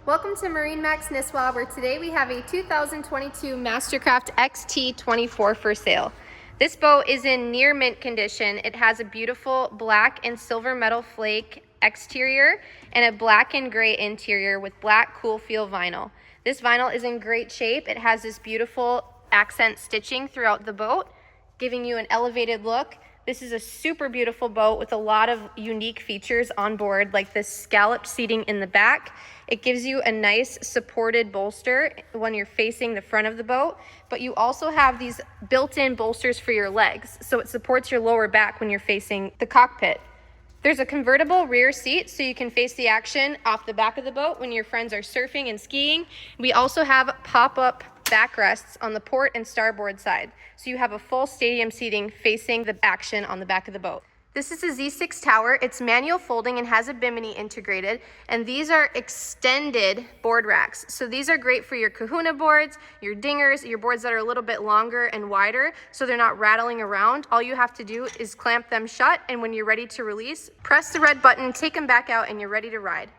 Welcome to MarineMax Nisswa, where today we have a 2022 MasterCraft XT24 for sale. This boat is in near mint condition. It has a beautiful black and silver metal flake exterior and a black and gray interior with black cool feel vinyl. This vinyl is in great shape. It has this beautiful accent stitching throughout the boat, giving you an elevated look. This is a super beautiful boat with a lot of unique features on board, like this scalloped seating in the back. It gives you a nice supported bolster when you're facing the front of the boat, but you also have these built-in bolsters for your legs, so it supports your lower back when you're facing the cockpit. There's a convertible rear seat so you can face the action off the back of the boat when your friends are surfing and skiing. We also have pop-up backrests on the port and starboard side, so you have a full stadium seating facing the action on the back of the boat. This is a Z6 tower. It's manual folding and has a bimini integrated, and these are extended board racks. So these are great for your kahuna boards, your dingers, your boards that are a little bit longer and wider so they're not rattling around. All you have to do is clamp them shut, and when you're ready to release, press the red button, take them back out, and you're ready to ride.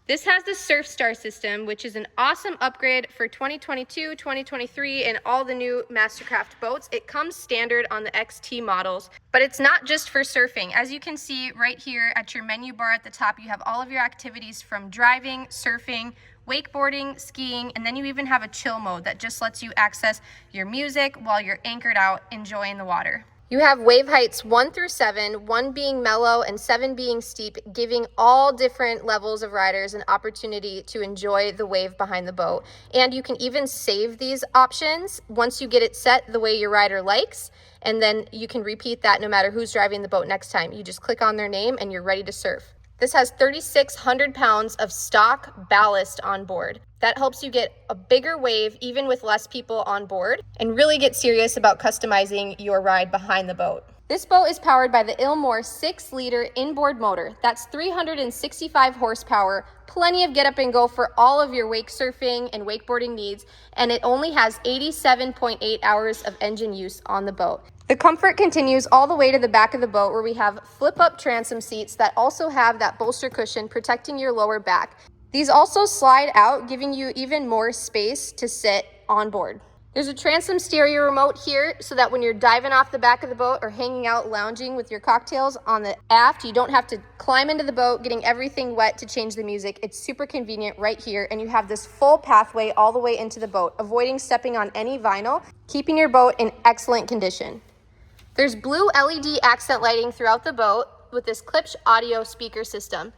This has the Surf Star system, which is an awesome upgrade for 2022, 2023, and all the new MasterCraft boats. It comes standard on the XT models, but it's not just for surfing. As you can see right here at your menu bar at the top, you have all of your activities from driving, surfing, wakeboarding, skiing, and then you even have a chill mode that just lets you access your music while you're anchored out enjoying the water. You have wave heights 1 through 7, 1 being mellow and 7 being steep, giving all different levels of riders an opportunity to enjoy the wave behind the boat. And you can even save these options once you get it set the way your rider likes, and then you can repeat that no matter who's driving the boat next time. You just click on their name and you're ready to surf. This has 3,600 pounds of stock ballast on board. That helps you get a bigger wave even with less people on board, and really get serious about customizing your ride behind the boat. This boat is powered by the Ilmore 6-liter inboard motor. That's 365 horsepower, plenty of get up and go for all of your wake surfing and wakeboarding needs, and it only has 87.8 hours of engine use on the boat. The comfort continues all the way to the back of the boat, where we have flip-up transom seats that also have that bolster cushion protecting your lower back. These also slide out, giving you even more space to sit on board. There's a transom stereo remote here so that when you're diving off the back of the boat or hanging out lounging with your cocktails on the aft, you don't have to climb into the boat getting everything wet to change the music. It's super convenient right here, and you have this full pathway all the way into the boat, avoiding stepping on any vinyl, keeping your boat in excellent condition. There's blue LED accent lighting throughout the boat with this Klipsch audio speaker system.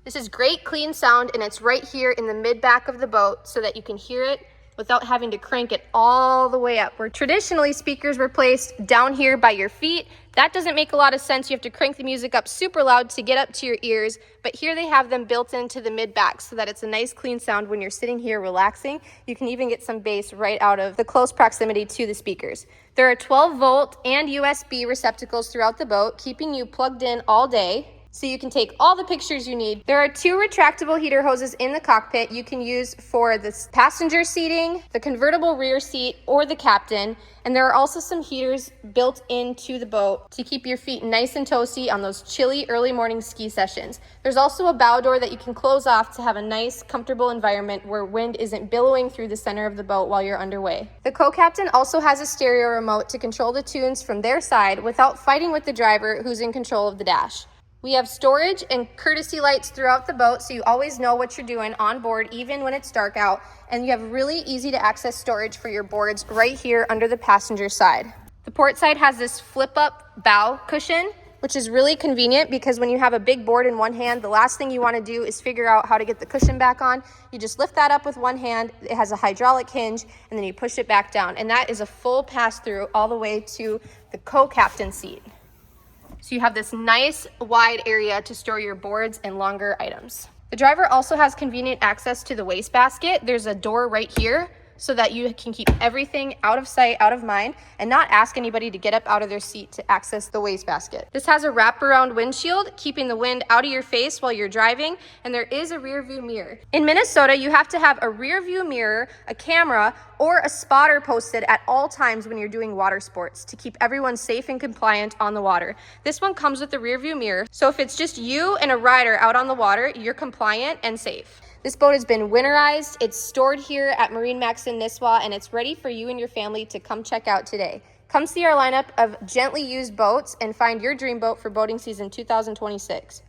This is great clean sound, and it's right here in the mid-back of the boat so that you can hear it without having to crank it all the way up. Where traditionally speakers were placed down here by your feet, that doesn't make a lot of sense. You have to crank the music up super loud to get up to your ears, but here they have them built into the mid-back so that it's a nice clean sound when you're sitting here relaxing. You can even get some bass right out of the close proximity to the speakers. There are 12-volt and USB receptacles throughout the boat, keeping you plugged in all day, so you can take all the pictures you need. There are 2 retractable heater hoses in the cockpit you can use for the passenger seating, the convertible rear seat, or the captain. And there are also some heaters built into the boat to keep your feet nice and toasty on those chilly early morning ski sessions. There's also a bow door that you can close off to have a nice, comfortable environment where wind isn't billowing through the center of the boat while you're underway. The co-captain also has a stereo remote to control the tunes from their side without fighting with the driver who's in control of the dash. We have storage and courtesy lights throughout the boat, so you always know what you're doing on board, even when it's dark out. And you have really easy to access storage for your boards right here under the passenger side. The port side has this flip-up bow cushion, which is really convenient because when you have a big board in one hand, the last thing you want to do is figure out how to get the cushion back on. You just lift that up with one hand. It has a hydraulic hinge, and then you push it back down. And that is a full pass-through all the way to the co-captain seat. So you have this nice wide area to store your boards and longer items. The driver also has convenient access to the wastebasket. There's a door right here so that you can keep everything out of sight, out of mind, and not ask anybody to get up out of their seat to access the wastebasket. This has a wraparound windshield, keeping the wind out of your face while you're driving, and there is a rear view mirror. In Minnesota, you have to have a rear view mirror, a camera, or a spotter posted at all times when you're doing water sports to keep everyone safe and compliant on the water. This one comes with a rear view mirror, so if it's just you and a rider out on the water, you're compliant and safe. This boat has been winterized, it's stored here at MarineMax in Nisswa, and it's ready for you and your family to come check out today. Come see our lineup of gently used boats and find your dream boat for boating season 2026.